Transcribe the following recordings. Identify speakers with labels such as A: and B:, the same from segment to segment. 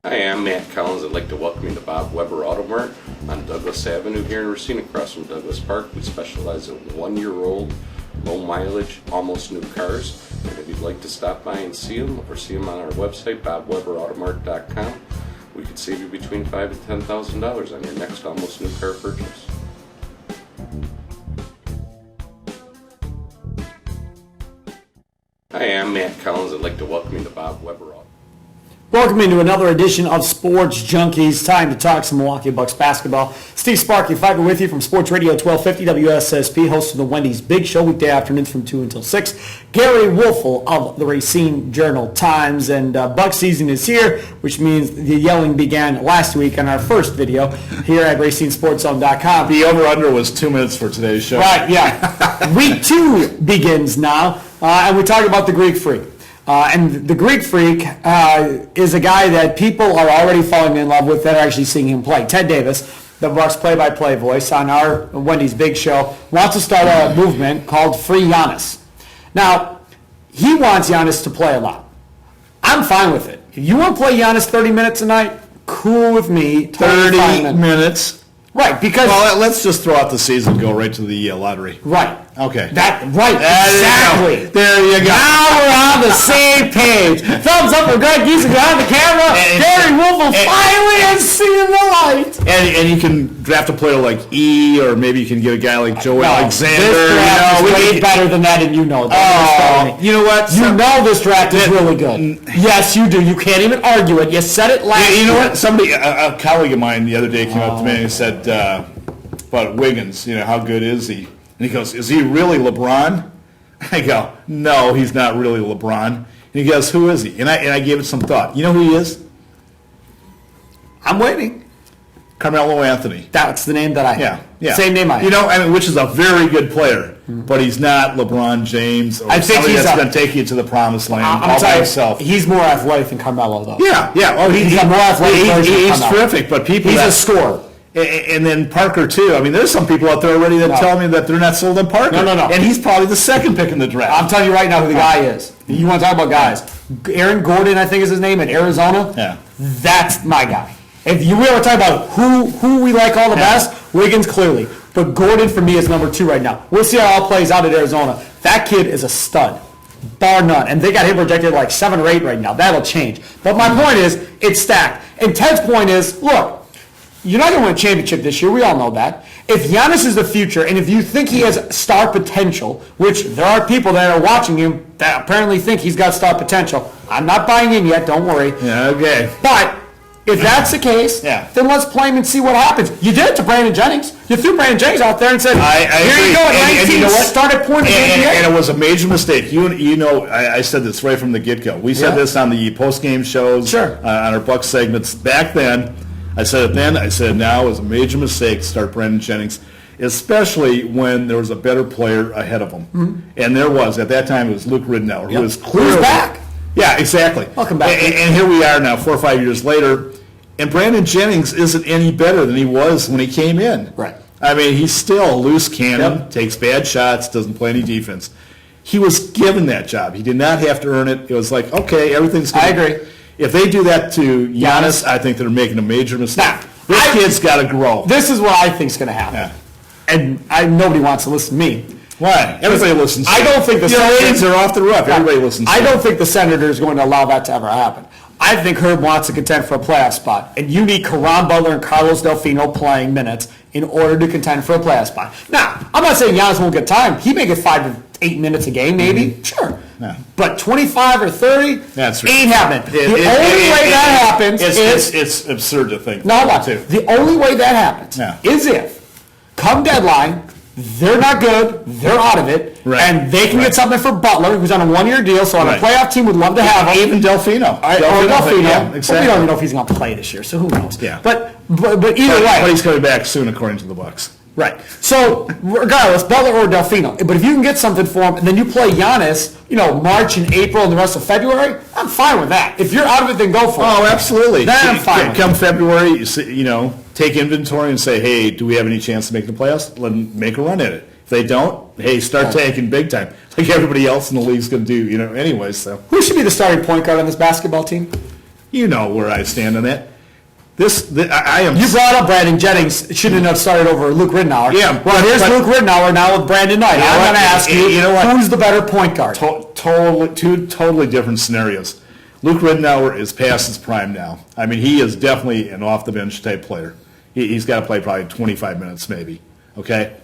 A: Hi, I'm Matt Collins. I'd like to welcome you to Bob Weber Auto Mart on Douglas Avenue here in Racine, across from Douglas Park. We specialize in 1-year-old, low mileage, almost new cars. And if you'd like to stop by and see them, or see them on our website, bobweberautomart.com, we could save you between $5,000 and $10,000 on your next almost new car purchase. Hi, I'm Matt Collins. I'd like to welcome you to Bob Weber Auto.
B: Welcome into another edition of Sports Junkies. Time to talk some Milwaukee Bucks basketball. Steve Sparky, Fifer with you from Sports Radio 1250 WSSP, host of the Wendy's Big Show, weekday afternoons from 2 until 6. Gery Woelfel of the Racine Journal-Times. And Bucks season is here, which means the yelling began last week on our first video here at RacineSportsZone.com.
C: The over-under was 2 minutes for today's show.
B: Right, yeah. Week 2 begins now, and we talk about the Greek Freak. And the Greek Freak is a guy that people are already falling in love with that are actually seeing him play. Ted Davis, the Bucks play-by-play voice on our Wendy's Big Show, wants to start a movement called Free Giannis. Now, he wants Giannis to play a lot. I'm fine with it. If you want to play Giannis 30 minutes a night, cool with me.
C: 30 minutes?
B: Right, because...
C: Well, let's just throw out the season and go right to the lottery.
B: Right.
C: Okay.
B: Exactly.
C: There you go.
B: Now we're on the same page. Thumbs up for Greg Giesing on the camera. Gery Woelfel finally has seen the light.
C: And you can draft a player like E, or maybe you can get a guy like Joe Alexander.
B: This draft is way better than that, and you know that.
C: You know what?
B: You know this draft is really good. Yes, you do. You can't even argue it. You said it last
C: You know
B: year.
C: what? Somebody, a colleague of mine the other day came up to me and said about Wiggins, how good is he? And he goes, is he really LeBron? I go, no, he's not really LeBron. And he goes, who is he? And I gave it some thought. You know who he is?
B: I'm waiting.
C: Carmelo Anthony.
B: That's the name that I have.
C: Yeah.
B: Same name I have.
C: Which is a very good player, but he's not LeBron James or somebody that's going to take you to the promised land all by himself.
B: He's more athletic than Carmelo, though.
C: Yeah. Oh, he's
B: a more athletic version of
C: He's
B: Carmelo.
C: terrific, but people...
B: He's a scorer.
C: And then Parker, too. I mean, there's some people out there already that tell me that they're not sold on Parker.
B: No.
C: And he's probably the second pick in the draft.
B: I'm telling you right now who the guy is. You want to talk about guys. Aaron Gordon, I think is his name, in Arizona.
C: Yeah.
B: That's my guy. If you want to talk about who we like all the best, Wiggins clearly. But Gordon, for me, is number 2 right now. We'll see how it all plays out at Arizona. That kid is a stud, bar none. And they got him projected like 7 or 8 right now. That'll change. But my point is, it's stacked. And Ted's point is, look, you're not going to win a championship this year. We all know that. If Giannis is the future, and if you think he has star potential, which there are people that are watching him that apparently think he's got star potential. I'm not buying in yet. Don't worry.
C: Yeah, okay.
B: But if that's the case, then let's play him and see what happens. You did it to Brandon Jennings. You threw Brandon Jennings out there and said, here you go, at 19, and started pointing in the NBA.
C: And it was a major mistake. I said this right from the get-go. We said this on the post-game shows, on our Bucks segments. Back then, I said it then, I said it now. It was a major mistake to start Brandon Jennings, especially when there was a better player ahead of him. Mm-hmm. And there was. At that time, it was Luke Ridnour, who was clearly...
B: Who's back?
C: Yeah, exactly.
B: Welcome back.
C: And here we are now, 4 or 5 years later, and Brandon Jennings isn't any better than he was when he came in.
B: Right.
C: I mean, he's still a loose cannon, takes bad shots, doesn't play any defense. He was given that job. He did not have to earn it. It was like, okay, everything's good.
B: I agree.
C: If they do that to Giannis, I think they're making a major mistake.
B: Now,
C: this kid's got to grow.
B: This is what I think is going to happen. Yeah. And nobody wants to listen to me.
C: Why? Everybody listens.
B: I don't think the
C: ratings are off the roof. Everybody listens.
B: I don't think the Senator is going to allow that to ever happen. I think Herb wants to contend for a playoff spot, and you need Caron Butler and Carlos Delfino playing minutes in order to contend for a playoff spot. Now, I'm not saying Giannis won't get time. He may get 5 to 8 minutes a game, maybe. Mm-hmm. Sure. Yeah. But 25 or 30 ain't happening. The only way that happens is...
C: It's absurd to think.
B: The only way that happens is if, come deadline, they're not good, they're out of it, and they can get something for Butler, who's on a 1-year deal, so on a playoff team would love to have him.
C: Even Delfino.
B: Delfino.
C: Yeah, exactly.
B: Well, we don't even know if he's going to play this year, so who knows.
C: Yeah.
B: But either way.
C: But he's coming back soon, according to the Bucks.
B: Right. So, regardless, Butler or Delfino. But if you can get something for him, and then you play Giannis, March and April and the rest of February, I'm fine with that. If you're out of it, then go for it.
C: Oh, absolutely.
B: Then I'm fine.
C: Come February, take inventory and say, hey, do we have any chance to make the playoffs? Let them make a run at it. If they don't, hey, start tanking big time, like everybody else in the league's going to do, anyway. So
B: who should be the starting point guard on this basketball team?
C: You know where I stand on that. I am.
B: You brought up Brandon Jennings shouldn't have started over Luke Ridnour.
C: Yeah.
B: Well, here's Luke Ridnour now with Brandon Knight. I'm going to ask you, who's the better point guard?
C: Two totally different scenarios. Luke Ridnour is past his prime now. I mean, he is definitely an off-the-bench type player. He's got to play probably 25 minutes maybe, okay?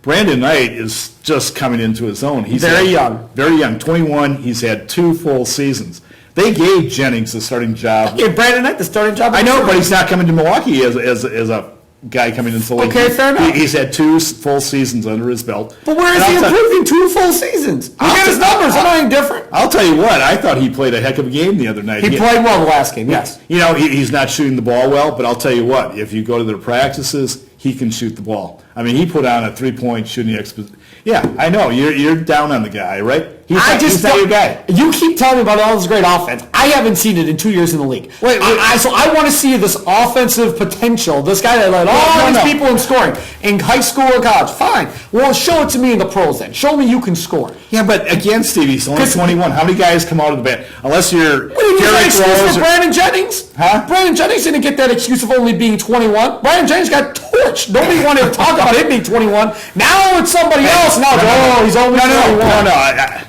C: Brandon Knight is just coming into his own. He's
B: very young,
C: 21. He's had 2 full seasons. They gave Jennings the starting job.
B: They gave Brandon Knight the starting job.
C: I know, but he's not coming to Milwaukee as a guy coming into the league.
B: Okay, fair enough.
C: He's had 2 full seasons under his belt.
B: But where is he improving 2 full seasons? Look at his numbers. They're not any different.
C: I'll tell you what. I thought he played a heck of a game the other night.
B: He played well the last game, yes.
C: You know, he's not shooting the ball well, but I'll tell you what. If you go to their practices, he can shoot the ball. I mean, he put on a 3-point shooting exposition. Yeah, I know. You're down on the guy, right? He's not your guy.
B: You keep telling me about all this great offense. I haven't seen it in 2 years in the league. So I want to see this offensive potential. This guy that led all these people in scoring in high school or college. Fine. Well, show it to me in the pros then. Show me you can score.
C: Yeah, but again, Stevie, he's only 21. How many guys come out of the bench? Unless you're
B: Derrick Rose or Brandon Jennings.
C: Huh?
B: Brandon Jennings didn't get that excuse of only being 21. Brandon Jennings got torched. Nobody wanted to talk about him being 21. Now it's somebody else. Now he's only 21.
C: No.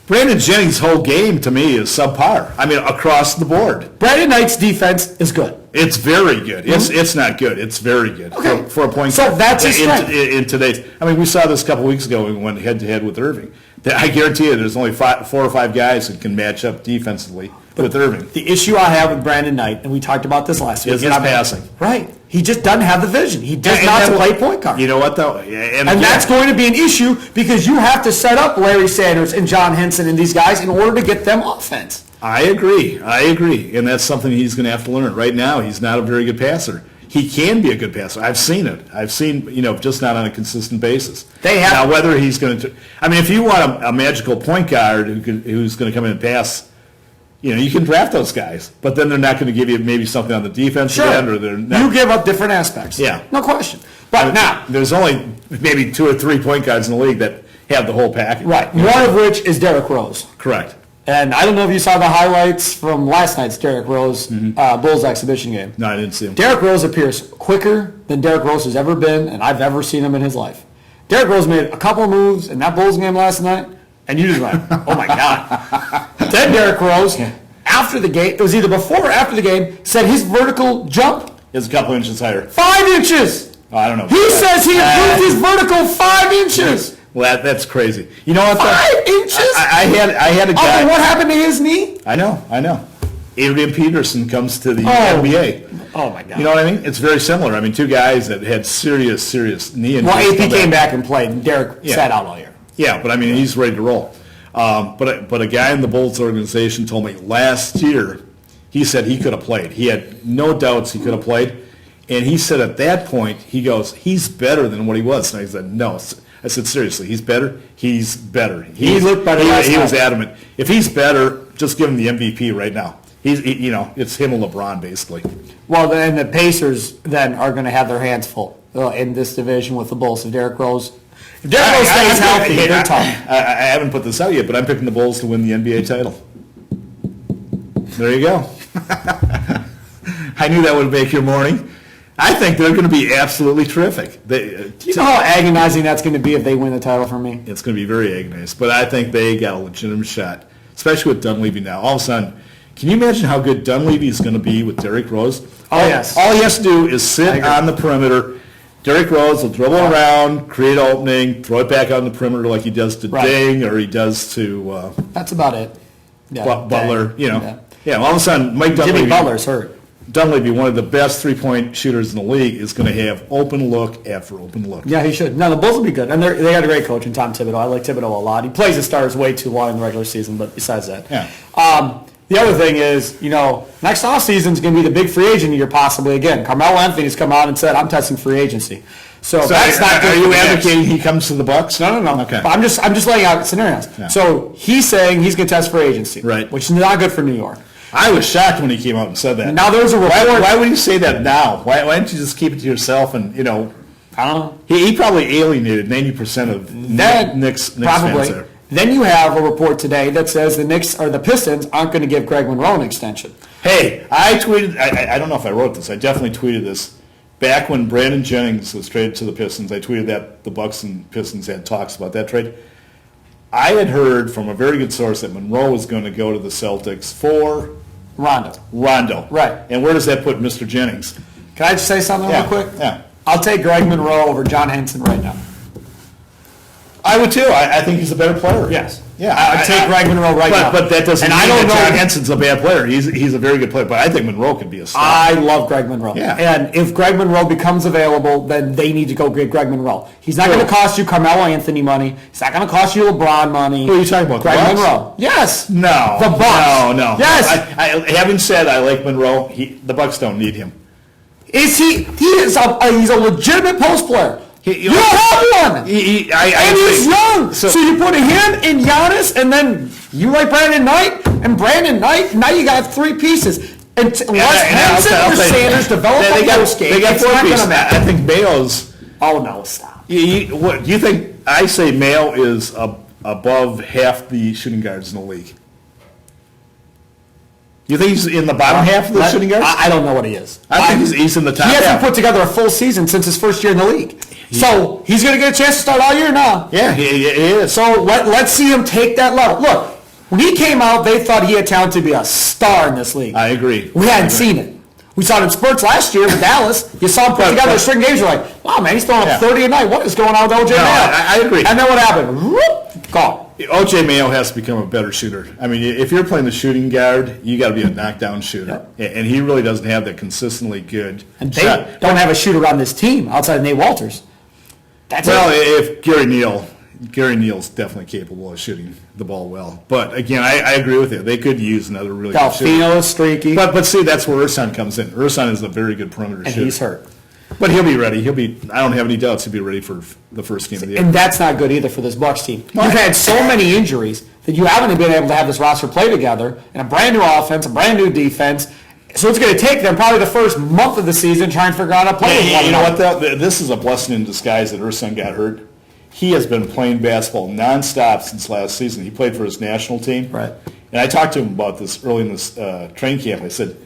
C: Brandon Jennings' whole game, to me, is subpar. I mean, across the board.
B: Brandon Knight's defense is good.
C: It's very good. It's not good. It's very good for a point guard.
B: So that's his strength.
C: In today's, I mean, we saw this a couple weeks ago when we went head-to-head with Irving. I guarantee you there's only 4 or 5 guys that can match up defensively with Irving.
B: The issue I have with Brandon Knight, and we talked about this last week,
C: is his passing.
B: Right. He just doesn't have the vision. He does not play point guard.
C: You know what, though? And
B: that's going to be an issue because you have to set up Larry Sanders and John Henson and these guys in order to get them offense.
C: I agree. And that's something he's going to have to learn. Right now, he's not a very good passer. He can be a good passer. I've seen it. Just not on a consistent basis. Now, whether he's going to – I mean, if you want a magical point guard who's going to come in and pass – you can draft those guys, but then they're not going to give you maybe something on the defensive end, or they're not.
B: You give up different aspects.
C: Yeah,
B: no question. But now
C: there's only maybe 2 or 3 point guards in the league that have the whole package.
B: Right. One of which is Derrick Rose.
C: Correct.
B: And I don't know if you saw the highlights from last night's Derrick Rose Bulls exhibition game.
C: No, I didn't see him.
B: Derrick Rose appears quicker than Derrick Rose has ever been, and I've ever seen him in his life. Derrick Rose made a couple of moves in that Bulls game last night, and you just went, oh my God. Then Derrick Rose, after the game, it was either before or after the game, said his vertical jump
C: is a couple inches higher.
B: 5 inches.
C: Oh, I don't know.
B: He says he improved his vertical 5 inches.
C: Well, that's crazy. You know what?
B: 5 inches?
C: I had a guy.
B: What happened to his knee?
C: I know. Adrian Peterson comes to the NBA.
B: Oh, my God.
C: You know what I mean? It's very similar. I mean, 2 guys that had serious knee injuries.
B: Well, AP came back and played, and Derrick sat out all year.
C: Yeah, but I mean, he's ready to roll. But a guy in the Bulls organization told me last year, he said he could have played. He had no doubts he could have played. And he said at that point, he goes, he's better than what he was. And I said, no. I said, seriously, he's better? He's better. He looked better last night. He was adamant. If he's better, just give him the MVP right now. It's him and LeBron, basically.
B: Well, then the Pacers then are going to have their hands full in this division with the Bulls. If Derrick Rose stays healthy, they're tough.
C: I haven't put this out yet, but I'm picking the Bulls to win the NBA title. There you go. I knew that would make your morning. I think they're going to be absolutely terrific.
B: Do you know how agonizing that's going to be if they win the title for me?
C: It's going to be very agonizing, but I think they got a legitimate shot, especially with Dunleavy now. All of a sudden, can you imagine how good Dunleavy is going to be with Derrick Rose?
B: Yes.
C: All he has to do is sit on the perimeter. Derrick Rose will dribble around, create an opening, throw it back on the perimeter like he does to Ding or he does to
B: that's about it. Yeah,
C: Butler, Yeah, all of a sudden, Mike Dunleavy.
B: Jimmy Butler's hurt.
C: Dunleavy, one of the best three-point shooters in the league, is going to have open look after open look.
B: Yeah, he should. No, the Bulls will be good. And they got a great coach in Tom Thibodeau. I like Thibodeau a lot. He plays the stars way too long in the regular season, but besides that.
C: Yeah.
B: The other thing is, next offseason is going to be the big free agent year possibly again. Carmelo Anthony's come out and said, I'm testing free agency. So that's not good.
C: Are you advocating he comes to the Bucks?
B: No.
C: Okay.
B: I'm just laying out scenarios. Yeah. So he's saying he's going to test free agency.
C: Right.
B: Which is not good for New York.
C: I was shocked when he came out and said that.
B: Now there's a report.
C: Why would you say that now? Why don't you just keep it to yourself and,
B: I don't know.
C: He probably alienated 90% of Knicks fans there.
B: Then you have a report today that says the Knicks or the Pistons aren't going to give Greg Monroe an extension.
C: Hey, I tweeted, I don't know if I wrote this, I definitely tweeted this. Back when Brandon Jennings was traded to the Pistons, I tweeted that the Bucks and Pistons had talks about that trade. I had heard from a very good source that Monroe was going to go to the Celtics for Rondo.
B: Right.
C: And where does that put Mr. Jennings?
B: Can I just say something real quick?
C: Yeah.
B: I'll take Greg Monroe over John Henson right now.
C: I would too. I think he's a better player.
B: Yes.
C: Yeah.
B: I'd take Greg Monroe right now.
C: But that doesn't
B: and
C: mean
B: I don't
C: that
B: know
C: John Henson's a bad player. He's a very good player. But I think Monroe could be a star.
B: I love Greg Monroe.
C: Yeah.
B: And if Greg Monroe becomes available, then they need to go get Greg Monroe. He's not going to cost you Carmelo Anthony money. He's not going to cost you LeBron money.
C: Who are you talking about?
B: Greg
C: the Bucks?
B: Monroe. Yes.
C: No.
B: The Bucks.
C: No.
B: Yes.
C: I having said I like Monroe, the Bucks don't need him.
B: Is he? He's a legitimate post player. You don't have one. And he's young. So you put him and Giannis, and then you like Brandon Knight, and Brandon Knight, now you got three pieces. And unless Henson or Sanders develop a post game,
C: they got
B: it's
C: four
B: not
C: pieces.
B: going to matter.
C: I think Mayo's...
B: Oh, no, stop.
C: What do you think? I say Mayo is above half the shooting guards in the league. You think he's in the bottom half of the shooting guards?
B: I don't know what he is.
C: I think he's in the top
B: He hasn't
C: half.
B: put together a full season since his first year in the league. So he's going to get a chance to start all year now.
C: Yeah, he is.
B: So let's see him take that level. Look, when he came out, they thought he had talent to be a star in this league.
C: I agree.
B: We hadn't seen it. We saw it in spurts last year with Dallas. You saw him put together a string games. You're like, wow, man, he's throwing up 30 a night. What is going on with OJ Mayo?
C: I agree.
B: And then what happened? Whoop, gone.
C: OJ Mayo has to become a better shooter. I mean, if you're playing the shooting guard, you got to be a knockdown shooter. Yep. And he really doesn't have that consistently good
B: And they
C: shot.
B: don't have a shooter on this team outside of Nate Walters.
C: If Gary Neal's definitely capable of shooting the ball well. But again, I agree with you. They could use another really good shooter.
B: Delfino is streaky.
C: But see, that's where Ersan comes in. Ersan is a very good perimeter shooter.
B: And he's hurt.
C: But he'll be ready. I don't have any doubts he'll be ready for the first game of the year.
B: And that's not good either for this Bucks team. You've had so many injuries that you haven't been able to have this roster play together in a brand new offense, a brand new defense. So it's going to take them probably the first month of the season trying to figure out how to play.
C: You know what, though? This is a blessing in disguise that Ersan got hurt. He has been playing basketball nonstop since last season. He played for his national team.
B: Right.
C: And I talked to him about this early in this training camp. I said,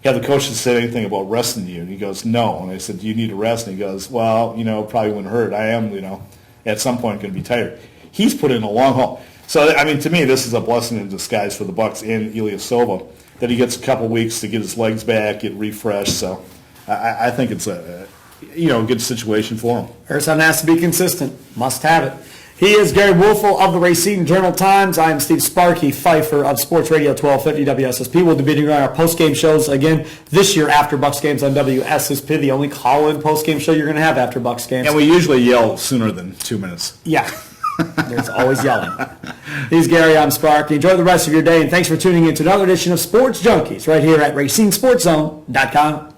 C: have the coaches said anything about resting you? And he goes, no. And I said, do you need to rest? And he goes, well, probably wouldn't hurt. I am, at some point going to be tired. He's put in a long haul. So, I mean, to me, this is a blessing in disguise for the Bucks and Ilyasova that he gets a couple weeks to get his legs back, get refreshed. So I think it's a good situation for him.
B: Ersan has to be consistent. Must have it. He is Gery Woelfel of the Racine Journal-Times. I am Steve Sparky, Fifer of Sports Radio 1250 WSSP. We'll be doing our post-game shows again this year after Bucks games on WSSP, the only call-in post-game show you're going to have after Bucks games.
C: And we usually yell sooner than 2 minutes.
B: Yeah. There's always yelling. He's Gary, I'm Sparky. Enjoy the rest of your day, and thanks for tuning in to another edition of Sports Junkies right here at RacineSportsZone.com.